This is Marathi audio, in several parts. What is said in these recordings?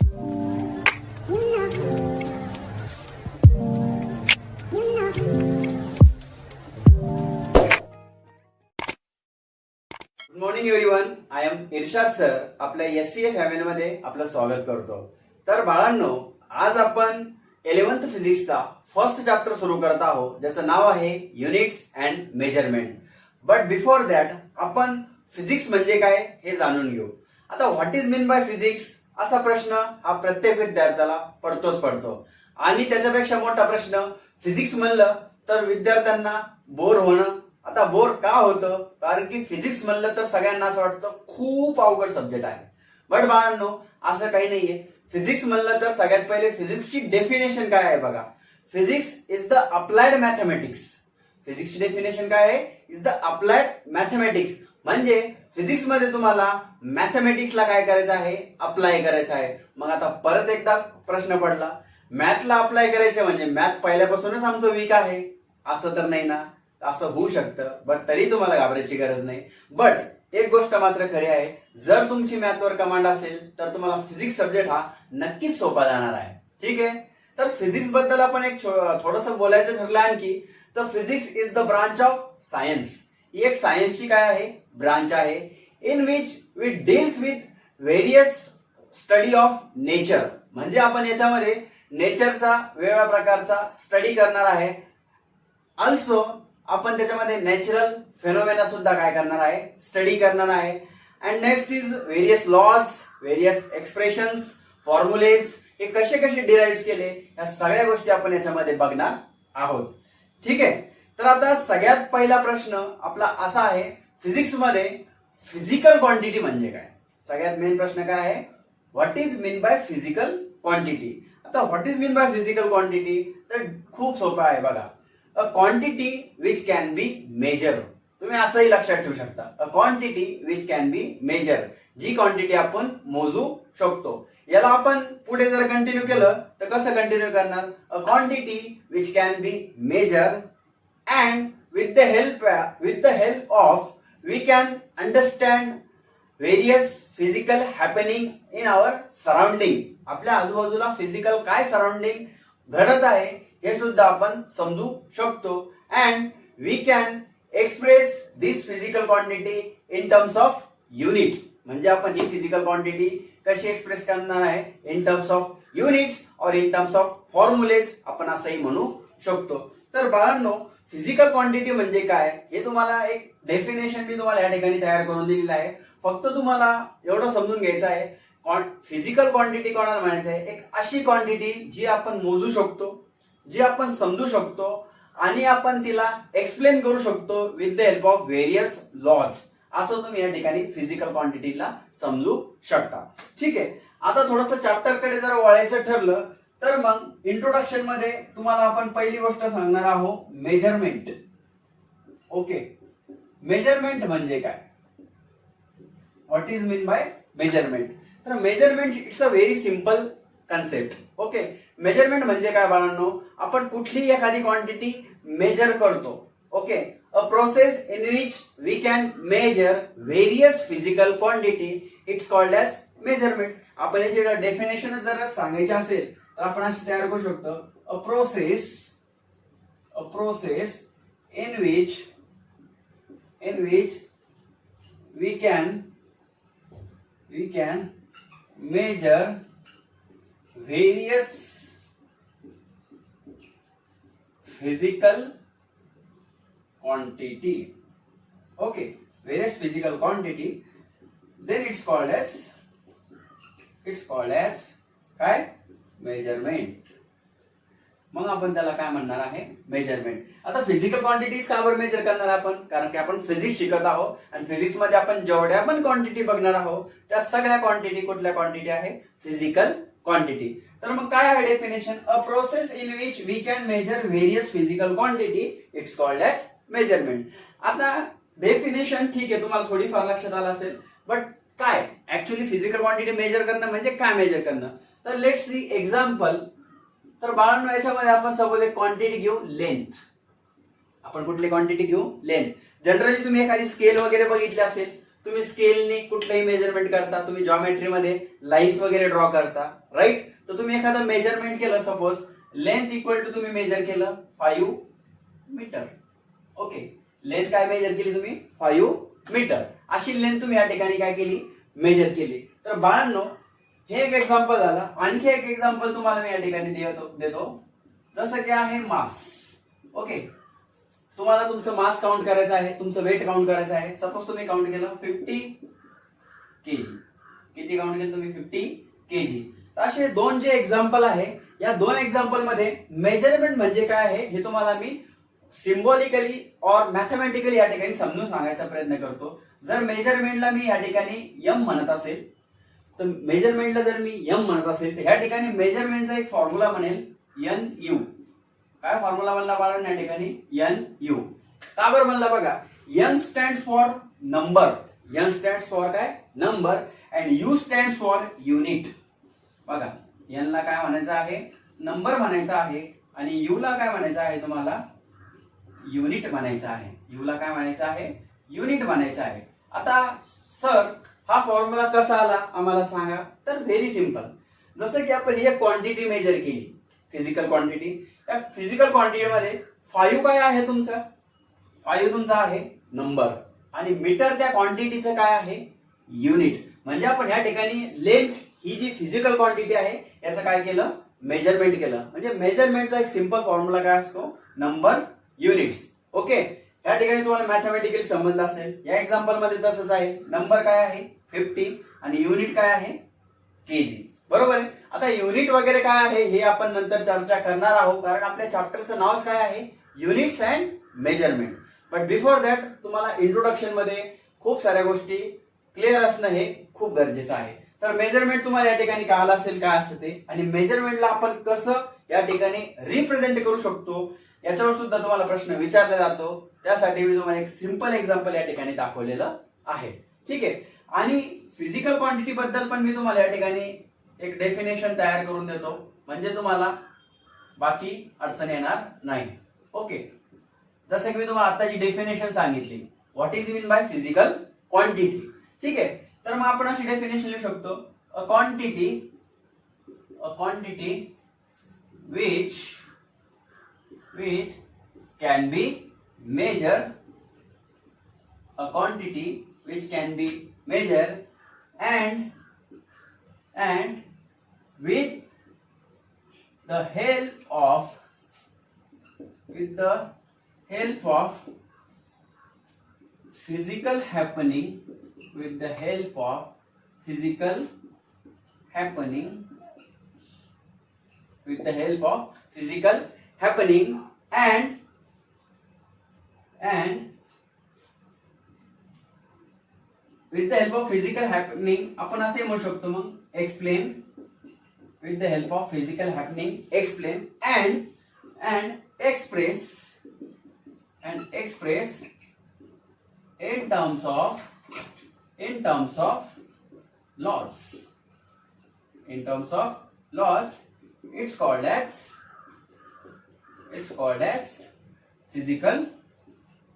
Good morning everyone. I am Irshad sir. आपल्या SCA फॅमिली मध्ये आपलं स्वागत करतो. तर बाळांनो, आज आपण 11th फिजिक्सचा फर्स्ट चॅप्टर सुरू करत आहोत, ज्याचं नाव आहे units and measurement. But before that आपण फिजिक्स म्हणजे काय हे जाणून घेऊ. आता what is mean bye physics असा प्रश्न हा प्रत्येक विद्यार्थ्याला पडतो आणि त्याच्यापेक्षा मोठा प्रश्न, फिजिक्स म्हणलं तर विद्यार्थ्यांना बोर होणं. आता बोर का होतं? कारण की फिजिक्स म्हणलं तर सगळ्यांना असं वाटतं खूप अवघड सब्जेक्ट आहे. बट बाळांनो, असं काही नाहीये. फिजिक्स म्हणलं तर सगळ्यात पहिले फिजिक्सची डेफिनेशन काय आहे बघा. Physics is the applied mathematics. फिजिक्सची डेफिनेशन काय आहे? Is the applied mathematics. म्हणजे फिजिक्स मध्ये तुम्हाला मॅथमॅटिक्सला काय करायचं आहे? अप्लाय करायचं आहे. मग आता परत एकदा प्रश्न पडला, मॅथला अप्लाय करायचं म्हणजे मॅथ पहिल्यापासूनच आमचं वीक आहे असं तर नाही ना. असं होऊ शकतं, बट तरी तुम्हाला घाबरायची गरज नाही. बट एक गोष्ट मात्र खरी आहे, जर तुमची मॅथवर कमांड असेल तर तुम्हाला फिजिक्स सब्जेक्ट हा नक्कीच सोपा जाणार आहे. ठीक आहे. तर फिजिक्स बद्दल आपण एक थोडंसं बोलायचं ठरलं आणखी. तर physics is the branch of science. ही एक सायन्सची काय आहे? ब्रांच आहे. In which we deals with various study of nature. म्हणजे आपण याच्यामध्ये नेचरचा वेगवेगळ्या प्रकारचा स्टडी करणार आहे. ऑल्सो आपण त्याच्यामध्ये नॅचरल फेनोमेना सुद्धा काय करणार आहे? स्टडी करणार आहे. And next is various laws, various expressions, formulae हे कसे कसे डिराईव्ह केले, या सगळ्या गोष्टी आपण याच्यामध्ये बघणार आहोत. ठीक आहे. तर आता सगळ्यात पहिला प्रश्न आपला असा आहे, फिजिक्स मध्ये फिजिकल क्वांटिटी म्हणजे काय? सगळ्यात मेन प्रश्न काय आहे? What is mean by physical quantity. आता what is mean by physical quantity तर खूप सोपं आहे बघा. A quantity which can be measure. तुम्ही असंही लक्षात ठेवू शकता, a quantity which can be measure. जी क्वांटिटी आपण मोजू शकतो. याला आपण पुढे जर कंटिन्यू केलं तर कसं कंटिन्यू करणार? A quantity which can be measure and with the help of we can understand various physical happening in our surrounding. आपल्या आजूबाजूला फिजिकल काय सराउंडिंग घडत आहे हे सुद्धा आपण समजू शकतो. And we can express this physical quantity in terms of units. म्हणजे आपण ही फिजिकल क्वांटिटी कशी एक्सप्रेस करणार आहे? इन टर्म्स ऑफ युनिट्स और इन टर्म्स ऑफ फॉर्म्युलेज आपण असंही म्हणू शकतो. तर बाळांनो, फिजिकल क्वांटिटी म्हणजे काय हे तुम्हाला एक डेफिनेशन मी तुम्हाला या ठिकाणी तयार करून दिलेलं आहे. फक्त तुम्हाला एवढं समजून घ्यायचं आहे, फिजिकल क्वांटिटी कोणाला म्हणायचं आहे? एक अशी क्वांटिटी जी आपण मोजू शकतो, जी आपण समजू शकतो आणि आपण तिला एक्सप्लेन करू शकतो with the help of various laws. असं तुम्ही या ठिकाणी फिजिकल क्वांटिटीला समजू शकता. ठीक आहे. आता थोडंसं चॅप्टर कडे जर वळायचं ठरलं तर मग इंट्रोडक्शन मध्ये तुम्हाला आपण पहिली गोष्ट सांगणार आहोत, मेजरमेंट. ओके. मेजरमेंट म्हणजे काय? What is mean by measurement. तर measurement it's a very simple concept. Okay. Measurement म्हणजे काय बाळांनो? आपण कुठली एखादी क्वांटिटी मेजर करतो. Okay. A process in which we can measure various physical quantity it's called as measurement. आपण याची डेफिनेशन जर सांगायची असेल तर आपण अशी तयार करू शकतो, a process in which we can measure various physical quantity. Okay, various physical quantity, then it's called as काय? मेजरमेंट. मग आपण त्याला काय म्हणणार आहे? मेजरमेंट. आता फिजिकल क्वांटिटीज का बरं मेजर करणार आपण? कारण की आपण फिजिक्स शिकत आहोत आणि फिजिक्स मध्ये आपण जेवढ्या पण क्वांटिटी बघणार आहोत त्या सगळ्या क्वांटिटी कुठल्या क्वांटिटी आहे? Physical quantity. तर मग काय आहे definition? A process in which we can measure various physical quantity it's called as measurement. आता डेफिनेशन ठीक आहे, तुम्हाला थोडीफार लक्षात आलं असेल, बट काय ऍक्च्युअली फिजिकल क्वांटिटी मेजर करणं म्हणजे काय मेजर करणं? तर लेट्स सी एक्झाम्पल. तर बाळांनो, याच्यामध्ये आपण सपोज एक क्वांटिटी घेऊ, लेंथ. आपण कुठली क्वांटिटी घेऊ? लेंथ. जनरली तुम्ही एखादी स्केल वगैरे बघितली असेल तुम्ही स्केलने कुठलंही मेजरमेंट करता, तुम्ही जॉमेट्रीमध्ये लाईन्स वगैरे ड्रॉ करता, राईट. तर तुम्ही एखादं मेजरमेंट केलं, सपोज लेंथ इक्वल टू तुम्ही मेजर केलं 5 मीटर. ओके, लेंथ काय मेजर केली तुम्ही 5 मीटर. अशी लेंथ तुम्ही या ठिकाणी काय केली, मेजर केली. तर बाळांनो, हे एक एक्झाम्पल झालं. आणखी एक एक्झाम्पल तुम्हाला मी या ठिकाणी देतो, जसं की आहे मास. ओके, तुम्हाला तुमचं मास काउंट करायचं आहे, तुमचं वेट काउंट करायचं आहे. सपोज तुम्ही काउंट केलं 50 kg. किती काउंट केलं तुम्ही 50 kg. तर असे दोन जे एक्झाम्पल आहे, या दोन एक्झाम्पल मध्ये मेजरमेंट म्हणजे काय आहे हे तुम्हाला मी सिम्बॉलिकली और मॅथमॅटिकली या ठिकाणी समजून सांगायचा प्रयत्न करतो. जर मेजरमेंटला मी या ठिकाणी एम म्हणत असेल, तर मेजरमेंटला जर मी एम म्हणत असेल, तर या ठिकाणी मेजरमेंटचा एक फॉर्म्युला म्हणेल NU. काय फॉर्म्युला म्हणला बाळांनो या ठिकाणी? NU. का बरं म्हणला बघा, N stands for number. N stands for काय? Number. And U stands for unit. बघा, N ला काय म्हणायचं आहे? नंबर म्हणायचा आहे. आणि U ला काय म्हणायचं आहे तुम्हाला? युनिट म्हणायचं आहे. U ला काय म्हणायचं आहे? युनिट म्हणायचं आहे. आता सर, हा फॉर्म्युला कसा आला आम्हाला सांगा. तर व्हेरी सिंपल. जसं की आपण ही क्वांटिटी मेजर केली, फिजिकल क्वांटिटी. या फिजिकल क्वांटिटीमध्ये 5 काय आहे तुमचं? 5 तुमचा आहे नंबर. आणि मीटर त्या क्वांटिटीचं काय आहे? युनिट. म्हणजे आपण या ठिकाणी लेंथ ही जी फिजिकल क्वांटिटी आहे याचं काय केलं? मेजरमेंट केलं. म्हणजे मेजरमेंटचा एक सिंपल फॉर्म्युला काय असतो? Number, units. ओके, या ठिकाणी तुम्हाला मॅथमॅटिकली संबंध असेल. या एक्झाम्पल मध्ये तसंच आहे. नंबर काय आहे? 50 आणि युनिट काय आहे? केजी. बरोबर आहे. आता युनिट वगैरे काय आहे हे आपण नंतर चर्चा करणार आहोत, कारण आपल्या चॅप्टरचं नाव काय आहे? Units and measurement. But before that तुम्हाला इंट्रोडक्शन मध्ये खूप साऱ्या गोष्टी क्लिअर असणं हे खूप गरजेचं आहे. तर मेजरमेंट तुम्हाला या ठिकाणी कळालं असेल काय असतं ते, आणि मेजरमेंटला आपण कसं या ठिकाणी रिप्रेझेंट करू शकतो याच्यावर सुद्धा तुम्हाला प्रश्न विचारला जातो. त्यासाठी मी तुम्हाला एक सिंपल एक्झाम्पल या ठिकाणी दाखवलेलं आहे. ठीक आहे. आणि फिजिकल क्वांटिटी बद्दल पण मी तुम्हाला या ठिकाणी एक डेफिनेशन तयार करून देतो, म्हणजे तुम्हाला बाकी अडचण येणार नाही. ओके, जसं की मी तुम्हाला आता जी डेफिनेशन सांगितली, what is mean by physical quantity. ठीक आहे. तर मग आपण अशी डेफिनेशन लिहू शकतो, a quantity which can be measured, a quantity which can be measured and with the help of physical happening, with the help of physical happening with the help of physical happening and with the help of physical happening आपण असे म्हणू शकतो मग, explain with the help of physical happening, explain and express in terms of laws. In terms of laws, it's called as physical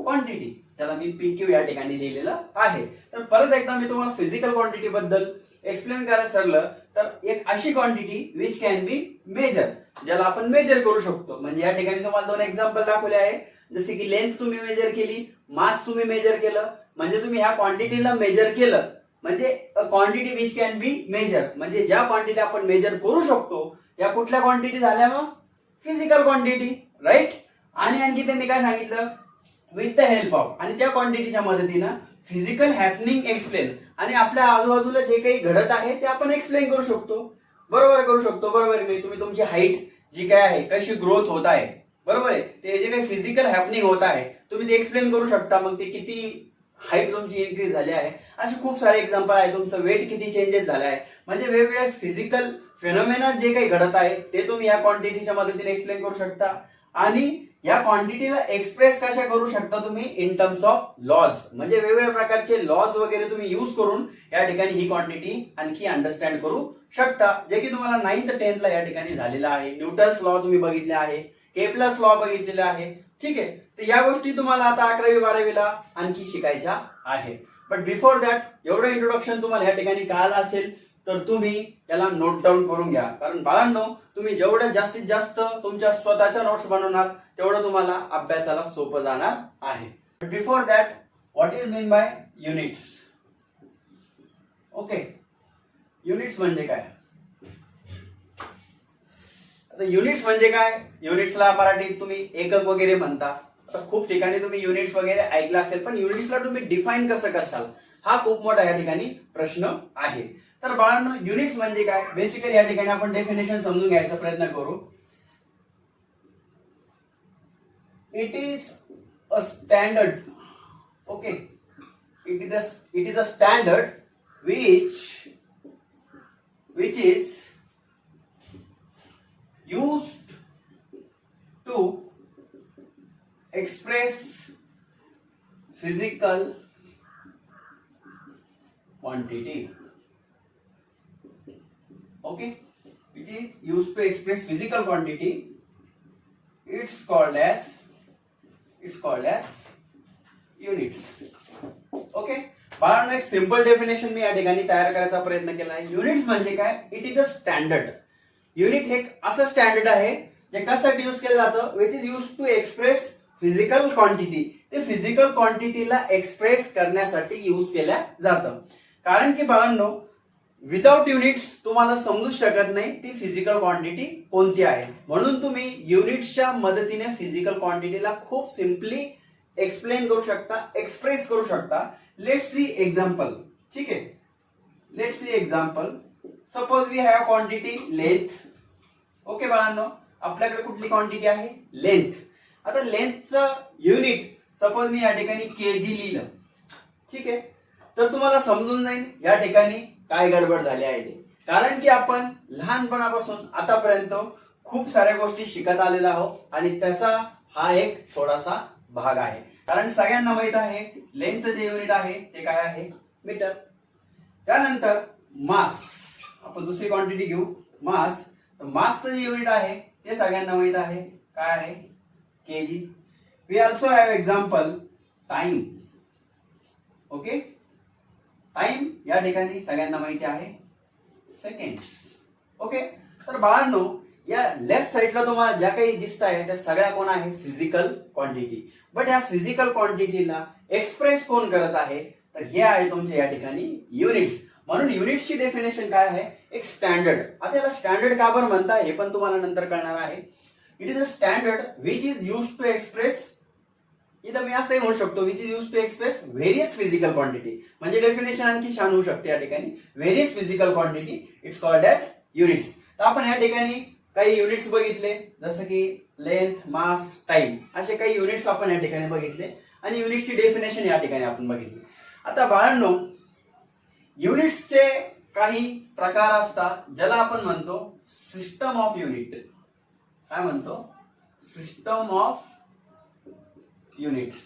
quantity. त्याला मी PQ या ठिकाणी दिलेलं आहे. तर परत एकदा मी तुम्हाला फिजिकल क्वांटिटी बद्दल एक्सप्लेन करायचं ठरलं तर एक अशी quantity which can be measure, ज्याला आपण मेजर करू शकतो. म्हणजे या ठिकाणी तुम्हाला दोन एक्झाम्पल दाखवले आहे. जसे की लेंथ तुम्ही मेजर केली, मास तुम्ही मेजर केलं, म्हणजे तुम्ही ह्या क्वांटिटीला मेजर केलं. म्हणजे quantity which can be measure, म्हणजे ज्या क्वांटिटी आपण मेजर करू शकतो या कुठल्या क्वांटिटी झाल्या? मग फिजिकल क्वांटिटी, राईट. आणि आणखी त्यांनी काय सांगितलं? विथ द हेल्प ऑफ, आणि त्या क्वांटिटीच्या मदतीनं फिजिकल हॅपनिंग एक्सप्लेन, आणि आपल्या आजूबाजूला जे काही घडत आहे ते आपण एक्सप्लेन करू शकतो. बरोबर करू शकतो. बरोबर आहे. तुम्ही तुमची हाईट जी काय आहे, कशी ग्रोथ होत आहे, बरोबर आहे, ते जे काही फिजिकल हॅपनिंग होत आहे तुम्ही ते एक्सप्लेन करू शकता. मग ते किती हाईट तुमची इन्क्रीज झाली आहे, असे खूप सारे एक्झाम्पल आहे. तुमचं वेट किती चेंजेस झालं आहे, म्हणजे वेगवेगळ्या फिजिकल फिनॉमिना जे काही घडत आहे ते तुम्ही या क्वांटिटीच्या मदतीने एक्सप्लेन करू शकता. आणि या क्वांटिटीला एक्सप्रेस कशा करू शकता तुम्ही? इन टर्म्स ऑफ लॉज, म्हणजे वेगवेगळ्या प्रकारचे लॉज वगैरे तुम्ही यूज करून या ठिकाणी ही क्वांटिटी आणखी अंडरस्टँड करू शकता, जे की तुम्हाला 9th 10th ला या ठिकाणी झालेला आहे. न्यूटन्स लॉ तुम्ही बघितले आहे, केपलर्स लॉ बघितलेला आहे. ठीक आहे. तर या गोष्टी तुम्हाला आता 11वी 12वीला आणखी शिकायच्या आहे. बट बिफोर दॅट एवढं इंट्रोडक्शन तुम्हाला या ठिकाणी कळालं असेल तर तुम्ही याला नोट डाऊन करून घ्या, कारण बाळांनो तुम्ही जेवढं जास्तीत जास्त तुमच्या स्वतःच्या नोट्स बनवणार तेवढं तुम्हाला अभ्यासाला सोपं जाणार आहे. Before that what is mean bye units. Okay, units म्हणजे काय? आता युनिट्स म्हणजे काय? युनिट्सला मराठीत तुम्ही एकक वगैरे म्हणता. आता खूप ठिकाणी तुम्ही युनिट्स वगैरे ऐकलं असेल, पण युनिट्सला तुम्ही डिफाईन कसं करशाल हा खूप मोठा या ठिकाणी प्रश्न आहे. तर बाळांनो युनिट्स म्हणजे काय? बेसिकली या ठिकाणी आपण डेफिनेशन समजून घ्यायचा प्रयत्न करू. It is a standard. Okay, it is a standard which is used to express physical quantity. Okay, which is used to express physical quantity. It's called as units. Okay, बाळांनो एक सिंपल डेफिनेशन मी या ठिकाणी तयार करायचा प्रयत्न केला आहे. युनिट्स म्हणजे काय? It is a standard. Unit हे असं स्टँडर्ड आहे जे कशासाठी यूज केलं जातं? Which is use to express physical quantity. ते फिजिकल क्वांटिटीला एक्सप्रेस करण्यासाठी यूज केल्या जातं. कारण की बाळांनो विदाउट युनिट्स तुम्हाला समजू शकत नाही ती फिजिकल क्वांटिटी कोणती आहे. म्हणून तुम्ही युनिट्सच्या मदतीने फिजिकल क्वांटिटीला खूप सिंपली एक्सप्लेन करू शकता, एक्सप्रेस करू शकता. Let's see example. ठीक आहे, let's see example. Suppose we have quantity length. Okay बाळांनो, आपल्याकडे कुठली क्वांटिटी आहे? लेंथ. आता लेंथचं युनिट सपोज मी या ठिकाणी केजी लिहिलं. ठीक आहे, तर तुम्हाला समजून जाईल या ठिकाणी काय गडबड झाली आहे ते. कारण की आपण लहानपणापासून आतापर्यंत खूप साऱ्या गोष्टी शिकत आलेलो आहोत आणि त्याचा हा एक थोडासा भाग आहे. कारण सगळ्यांना माहित आहे लेंथचं जे युनिट आहे ते काय आहे? मीटर. त्यानंतर मास, आपण दुसरी क्वांटिटी घेऊ मास. मासचं जे युनिट आहे ते सगळ्यांना माहित आहे काय आहे? Kg. We also have example time. Okay, time या ठिकाणी सगळ्यांना माहिती आहे सेकंड्स. ओके, तर बाळांनो या लेफ्ट साइडला तुम्हाला ज्या काही दिसत आहे त्या सगळ्या कोण आहे? Physical quantity. बट या फिजिकल क्वांटिटीला एक्सप्रेस कोण करत आहे? तर हे आहे तुमचे या ठिकाणी युनिट्स. म्हणून युनिट्सची डेफिनेशन काय आहे? एक स्टँडर्ड. आता याला स्टँडर्ड का बरं म्हणता हे पण तुम्हाला नंतर कळणार आहे. It is a standard which is use to express. इथं मी असंही म्हणू शकतो which is use to express various physical quantity. म्हणजे डेफिनेशन आणखी छान होऊ शकते या ठिकाणी. Various physical quantity it's called as units. तर आपण या ठिकाणी काही युनिट्स बघितले, जसं की लेंथ, मास, टाइम असे काही युनिट्स आपण या ठिकाणी बघितले आणि युनिट्सची डेफिनेशन या ठिकाणी आपण बघितली. आता बाळांनो युनिट्सचे काही प्रकार असतात ज्याला आपण म्हणतो सिस्टम ऑफ युनिट. काय म्हणतो? System of units.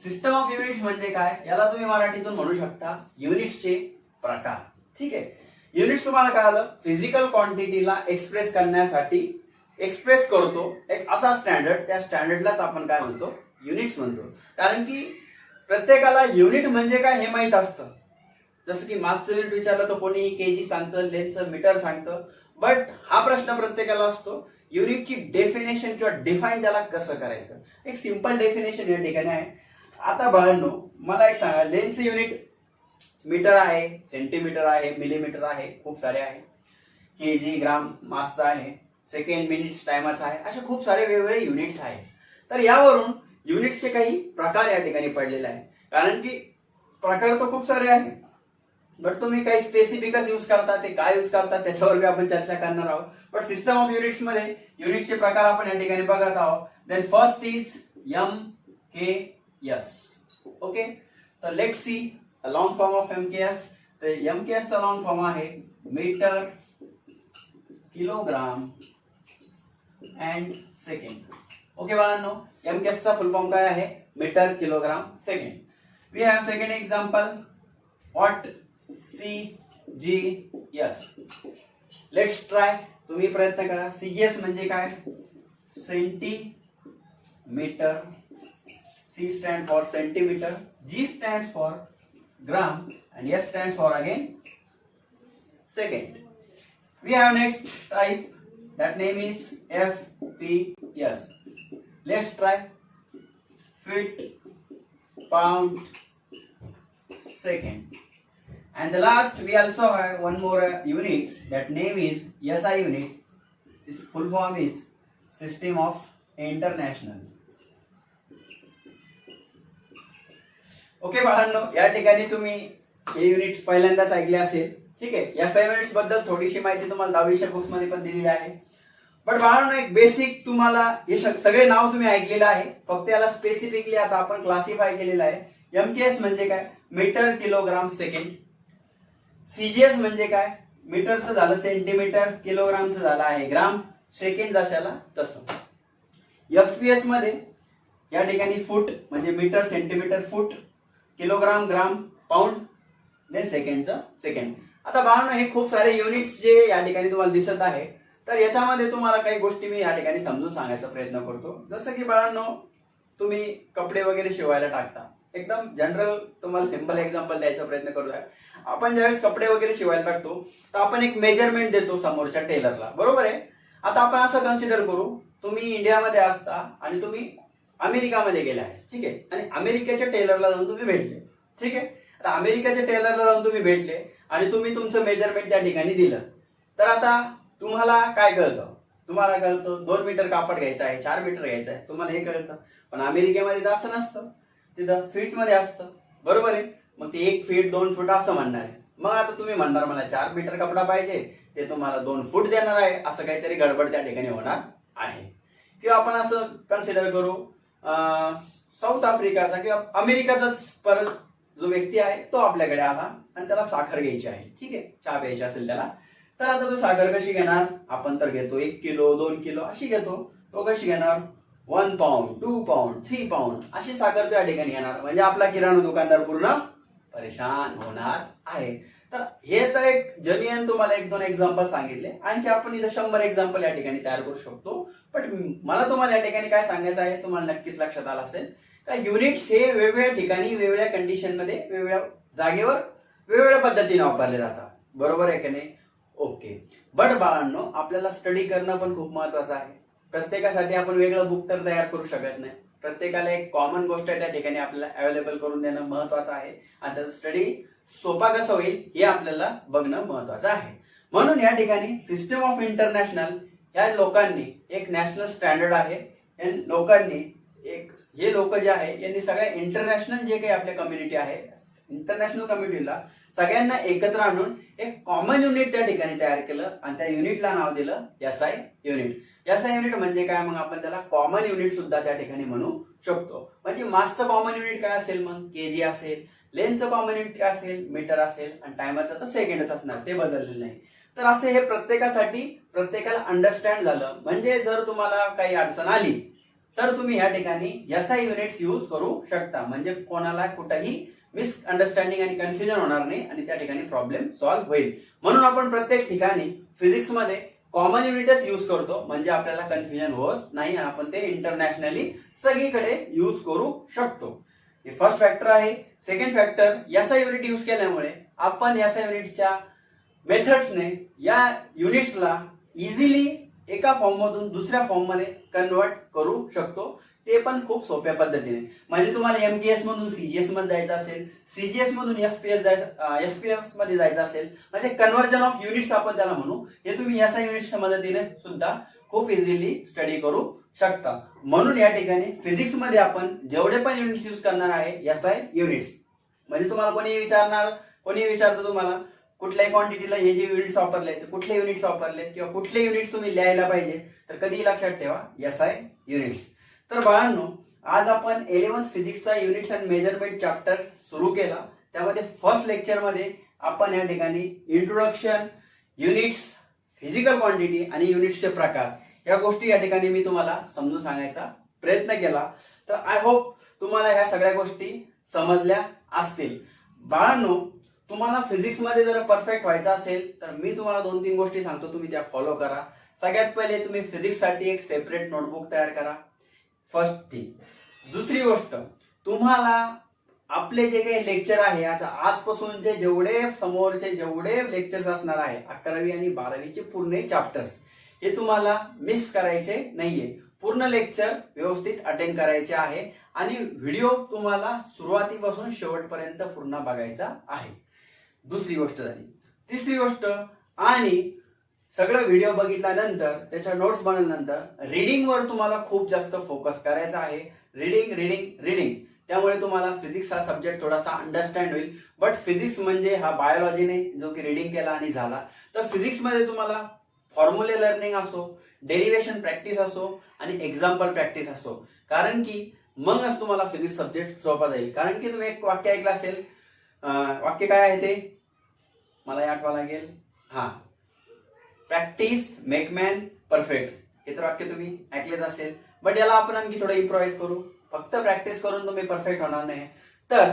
System of units म्हणजे काय? याला तुम्ही मराठीतून म्हणू शकता युनिट्सचे प्रकार. ठीक आहे, युनिट्स तुम्हाला कळालं फिजिकल क्वांटिटीला एक्सप्रेस करण्यासाठी एक्सप्रेस करतो एक असा स्टँडर्ड. त्या स्टँडर्डलाच आपण काय म्हणतो? युनिट्स म्हणतो. कारण की प्रत्येकाला युनिट म्हणजे काय हे माहित असतं. जसं की मासचं युनिट विचारलं तर कोणी केजी सांगतं, लेंथचं मीटर सांगतं. बट हा प्रश्न प्रत्येकाला असतो युनिटची डेफिनेशन किंवा डिफाईन त्याला कसं करायचं. एक सिंपल डेफिनेशन या ठिकाणी आहे. आता बाळांनो मला एक सांगा, लेंथचं युनिट मीटर आहे, सेंटीमीटर आहे, मिलीमीटर आहे, खूप सारे आहे. केजी, ग्राम, मासचा आहे, सेकंड, मिनिट्स, टाइमाचा आहे. असे खूप सारे वेगवेगळे युनिट्स आहेत. तर यावरून युनिट्सचे काही प्रकार या ठिकाणी पडलेले आहे. कारण की प्रकार तर खूप सारे आहेत, बट तुम्ही काही स्पेसिफिकच यूज करता, ते काय यूज करतात त्याच्यावर बी आपण चर्चा करणार आहोत. बट सिस्टम ऑफ युनिट्स मध्ये युनिट्सचे प्रकार आपण या ठिकाणी बघत आहोत. Then first is MKS. Okay, तर let's see long form of MKS. तर MKS चा लॉन्ग फॉर्म आहे metre, kilogram and second. Okay बाळांनो, MKS चा फुल फॉर्म काय आहे? Metre, kilogram, second. We have second example what? CGS. Let's try. तुम्ही प्रयत्न करा. CGS म्हणजे काय? Centimetre. C stand for centimetre, G stand for gram, and S stands for again second. We have next type, that name is FPS. Let's try. Feet, pound, second. And the last, we also have one more unit, that name is SI unit. Its full form is System of International. Okay बाळांनो, या ठिकाणी तुम्ही हे युनिट्स पहिल्यांदाच ऐकले असेल. ठीक आहे, या SI युनिट्स बद्दल थोडीशी माहिती तुम्हाला 10वीच्या बुक्स मध्ये पण दिलेली आहे. बट बाळांनो, एक बेसिक तुम्हाला हे सगळे नाव तुम्ही ऐकलेलं आहे, फक्त याला स्पेसिफिकली आता आपण क्लासिफाय केलेलं आहे. MKS म्हणजे काय? Metre kilogram second. CGS म्हणजे काय? मीटरचं झालं सेंटीमीटर, किलोग्रामचं झालं आहे ग्राम, सेकंड जशाला तसं. FPS मध्ये या ठिकाणी फूट म्हणजे मीटर, सेंटीमीटर, फूट, किलोग्राम, ग्राम, पाऊंड, देन सेकंडचं सेकंड. आता बाळांनो, हे खूप सारे युनिट्स जे या ठिकाणी तुम्हाला दिसत आहे, तर याच्यामध्ये तुम्हाला काही गोष्टी मी या ठिकाणी समजून सांगायचा प्रयत्न करतो. जसं की बाळांनो, तुम्ही कपडे वगैरे शिवायला टाकता, एकदम जनरल तुम्हाला सिंपल एक्झाम्पल द्यायचा प्रयत्न करतोय. आपण ज्यावेळेस कपडे वगैरे शिवायला टाकतो तर आपण एक मेजरमेंट देतो समोरच्या टेलरला, बरोबर आहे. आता आपण असं कन्सिडर करू, तुम्ही इंडियामध्ये असता आणि तुम्ही अमेरिकामध्ये गेला आहे, ठीक आहे, आणि अमेरिकेच्या टेलरला जाऊन तुम्ही भेटले. ठीक आहे, आता अमेरिकेच्या टेलरला जाऊन तुम्ही भेटले आणि तुम्ही तुमचं मेजरमेंट त्या ठिकाणी दिलं, तर आता तुम्हाला काय कळतं? तुम्हाला कळतं 2 मीटर कापड घ्यायचं आहे, 4 मीटर घ्यायचं आहे, तुम्हाला हे कळतं. पण अमेरिकेमध्ये तर असं नसतं, तिथं फीट मध्ये असतं, बरोबर आहे. मग ते 1 फीट 2 फूट असं म्हणणार आहे. मग आता तुम्ही म्हणणार मला 4 मीटर कपडा पाहिजे, ते तुम्हाला 2 फूट देणार आहे, असं काहीतरी गडबड त्या ठिकाणी होणार आहे. किंवा आपण असं कन्सिडर करू, साऊथ आफ्रिकाचा किंवा अमेरिकाचाच परत जो व्यक्ती आहे तो आपल्याकडे आला आणि त्याला साखर घ्यायची आहे, ठीक आहे, चहा प्यायची असेल त्याला. तर आता तो साखर कशी घेणार? आपण तर घेतो 1 किलो 2 किलो अशी घेतो. तो कशी घेणार? 1 पाऊंड 2 पाऊंड 3 पाऊंड अशी साखर त्या ठिकाणी येणार. म्हणजे आपला किराणा दुकानदार पूर्ण परेशान होणार आहे. तर हे तर एक जेन्युइन तुम्हाला 1-2 एक्झाम्पल सांगितले. आणखी आपण इथं 100 एक्झाम्पल या ठिकाणी तयार करू शकतो. पण मला तुम्हाला या ठिकाणी काय सांगायचं आहे, तुम्हाला नक्कीच लक्षात आलं असेल का युनिट्स हे वेगवेगळ्या ठिकाणी, वेगवेगळ्या कंडिशन मध्ये, वेगवेगळ्या जागेवर, वेगवेगळ्या पद्धतीने वापरले जातात, बरोबर आहे की नाही? ओके. बट बाळांनो, आपल्याला स्टडी करणं पण खूप महत्वाचं आहे. प्रत्येकासाठी आपण वेगळं बुक तर तयार करू शकत नाही. प्रत्येकाला एक कॉमन गोष्ट त्या ठिकाणी आपल्याला अवेलेबल करून देणं महत्वाचं आहे आणि त्याचा स्टडी सोपा कसं होईल हे आपल्याला बघणं महत्वाचं आहे. म्हणून या ठिकाणी सिस्टम ऑफ इंटरनॅशनल या लोकांनी एक नॅशनल स्टँडर्ड आहे. या लोकांनी एक, हे लोक जे आहे यांनी सगळ्या इंटरनॅशनल जे काही आपल्या कम्युनिटी आहे, इंटरनॅशनल कम्युनिटीला सगळ्यांना एकत्र आणून एक कॉमन युनिट त्या ठिकाणी तयार केलं आणि त्या युनिटला नाव दिलं SI युनिट. SI युनिट म्हणजे काय? मग आपण त्याला कॉमन युनिट सुद्धा त्या ठिकाणी म्हणू शकतो. म्हणजे मासचं कॉमन युनिट काय असेल? मग केजी असेल. लेनचं कॉमन युनिट काय असेल? मीटर असेल. आणि टायमरचं तर सेकंडच असणार, ते बदललेलं नाही. तर असे हे प्रत्येकासाठी प्रत्येकाला अंडरस्टँड झालं. म्हणजे जर तुम्हाला काही अडचण आली तर तुम्ही या ठिकाणी SI युनिट्स यूज करू शकता. म्हणजे कोणाला कुठेही मिसअंडरस्टँडिंग आणि कन्फ्युजन होणार नाही आणि त्या ठिकाणी प्रॉब्लेम सॉल्व्ह होईल. म्हणून आपण प्रत्येक ठिकाणी फिजिक्स मध्ये कॉमन युनिटच यूज करतो, म्हणजे आपल्याला कन्फ्युजन होत नाही. आपण ते इंटरनॅशनली सगळीकडे यूज करू शकतो. हे फर्स्ट फॅक्टर आहे. Second factor, SI unit use केल्यामुळे आपण SI युनिटच्या मेथड्सने या युनिट्सला इझिली एका फॉर्म मधून दुसऱ्या फॉर्म मध्ये कन्वर्ट करू शकतो. ते पण खूप सोप्या पद्धतीने. म्हणजे तुम्हाला MKS मधून CGS मध्ये जायचं असेल, CGS मधून FPS मध्ये जायचं असेल, म्हणजे कन्व्हर्जन ऑफ युनिट्स आपण त्याला म्हणू, हे तुम्ही SI युनिट्सच्या मदतीने सुद्धा खूप इझिली स्टडी करू शकता. म्हणून या ठिकाणी फिजिक्स मध्ये आपण जेवढे पण युनिट्स यूज करणार आहे SI युनिट्स. म्हणजे तुम्हाला कोणी विचारतो तुम्हाला कुठल्याही क्वांटिटीला हे जे युनिट्स वापरले ते कुठले युनिट्स वापरले किंवा कुठले युनिट्स तुम्ही लिहायला पाहिजे, तर कधी लक्षात ठेवा SI युनिट्स. तर बाळांनो, आज आपण 11th फिजिक्सचा युनिट्स अँड मेजरमेंट चॅप्टर सुरू केला. त्यामध्ये फर्स्ट लेक्चर मध्ये आपण या ठिकाणी इंट्रोडक्शन, युनिट्स, फिजिकल क्वांटिटी आणि युनिट्सचे प्रकार या गोष्टी या ठिकाणी मी तुम्हाला समजून सांगायचा प्रयत्न केला. तर आय होप तुम्हाला ह्या सगळ्या गोष्टी समजल्या असतील. बाळांनो, तुम्हाला फिजिक्स मध्ये जर परफेक्ट व्हायचं असेल तर मी तुम्हाला 2-3 गोष्टी सांगतो, तुम्ही त्या फॉलो करा. सगळ्यात पहिले तुम्ही फिजिक्स साठी एक सेपरेट नोटबुक तयार करा, फर्स्ट थिंग. दुसरी गोष्ट, तुम्हाला आपले जे काही लेक्चर आहे आजपासूनचे जेवढे लेक्चर्स असणार आहे 11वी आणि 12वीचे पूर्ण चॅप्टर्स हे तुम्हाला मिस करायचे नाहीये. पूर्ण लेक्चर व्यवस्थित अटेंड करायचे आहे आणि व्हिडिओ तुम्हाला सुरुवातीपासून शेवटपर्यंत पूर्ण बघायचा आहे. दुसरी गोष्ट झाली. तिसरी गोष्ट, आणि सगळं व्हिडिओ बघितल्यानंतर त्याच्या नोट्स बनवल्यानंतर रीडिंगवर तुम्हाला खूप जास्त फोकस करायचा आहे. रीडिंग. त्यामुळे तुम्हाला फिजिक्स हा सब्जेक्ट थोडासा अंडरस्टँड होईल. बट फिजिक्स म्हणजे हा बायोलॉजी नाही जो की रीडिंग केला आणि झाला. तर फिजिक्स मध्ये तुम्हाला फॉर्म्युले लर्निंग असो, डेरिव्हेशन प्रॅक्टिस असो आणि एक्झाम्पल प्रॅक्टिस असो, कारण की मगच तुम्हाला फिजिक्स सब्जेक्ट सोपा जाईल. कारण की तुम्ही एक वाक्य ऐकलं असेल, वाक्य काय आहे ते मला आठवा लागेल. प्रॅक्टिस मेक मॅन परफेक्ट, हे तर वाक्य तुम्ही ऐकलेच असेल. बट याला आपण आणखी थोडं इम्प्रोवाइज करू. फक्त प्रॅक्टिस करून तुम्ही परफेक्ट होणार नाही. तर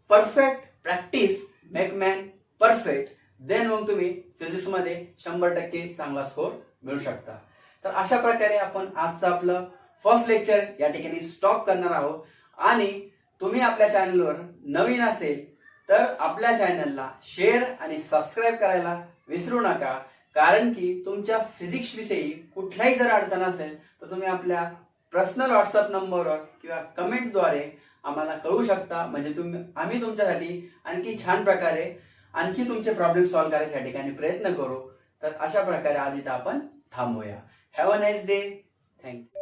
perfect practice make man perfect, then मग तुम्ही फिजिक्स मध्ये 100% चांगला स्कोर मिळू शकता. तर अशा प्रकारे आपण आजचं आपलं फर्स्ट लेक्चर या ठिकाणी स्टॉप करणार आहोत. आणि तुम्ही आपल्या चॅनलवर नवीन असेल तर आपल्या चॅनलला शेअर आणि सबस्क्राईब करायला विसरू नका. कारण की तुमच्या फिजिक्स विषयी कुठलाही जर अडचण असेल तर तुम्ही आपल्या पर्सनल व्हॉट्सअप नंबरवर किंवा कमेंटद्वारे आम्हाला कळवू शकता. म्हणजे आम्ही तुमच्यासाठी आणखी छान प्रकारे आणखी तुमचे प्रॉब्लेम सॉल्व्ह करायच्या ठिकाणी प्रयत्न करू. तर अशा प्रकारे आज इथं आपण थांबूया. Have a nice day. Thank you.